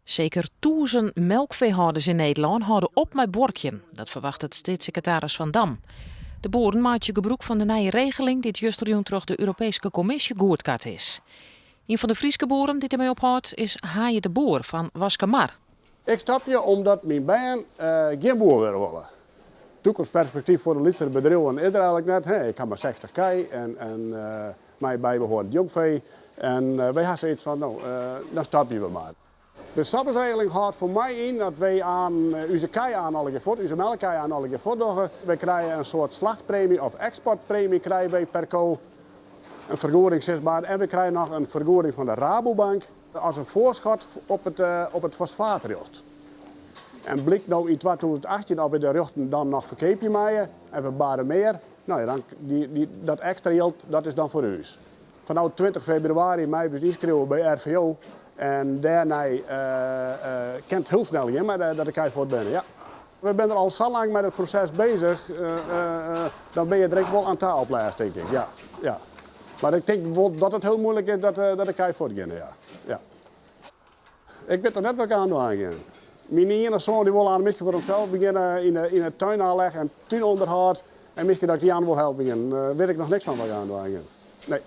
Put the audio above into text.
Zeker 1000 melkveehouders in Nederland houden op met borkjen. Dat verwacht het staatssecretaris Van Dam. De boeren maken gebruik van de nieuwe regeling die juist door de Europese Commissie goedkeurd is. Een van de Friese boeren die ermee ophoudt is Haaien de Boer van Waskamar. Ik stapje omdat mijn baan geen boer willen worden. Toekomstperspectief voor de Lietse bedrijven is er eigenlijk net. Hey, ik heb maar 60 kei en mij bijbehorend jongvee. En wij hebben zoiets van, nou, dan stapje we maar. De stapjesregeling houdt voor mij in dat wij aan onze kei aan alle keer onze melkkei aan alle keer voortdoen. Wij krijgen een soort slachtpremie of exportpremie krijgen wij per ko. Een vergoeding zichtbaar en we krijgen nog een vergoeding van de Rabobank als een voorschot op het fosfaatrecht. En blijkt nou in 2018 of we de rechten dan nog verkeepje maaien en we baren meer, nou ja, dan dat extra geld dat is dan voor u. Vanaf 20 februari mij dus inschrijven bij RVO en daarna kent het heel snel in, maar dat ik hij voor ben. Ja. We zijn er al zo lang met het proces bezig, dan ben je direct wel aan taal opleiding, denk ik. Ja. Ja. Maar ik denk wel dat het heel moeilijk is dat ik hij voor beginnen. Ja. Ja. Ik weet er net wat ik aan doen. Mijn ene zoon die wil aan misschien voor hemzelf beginnen in het tuin aanleggen en tuinonderhoud. En misschien dat ik die aan wil helpen. Weet ik nog niks van wat ik aan doen. Nee.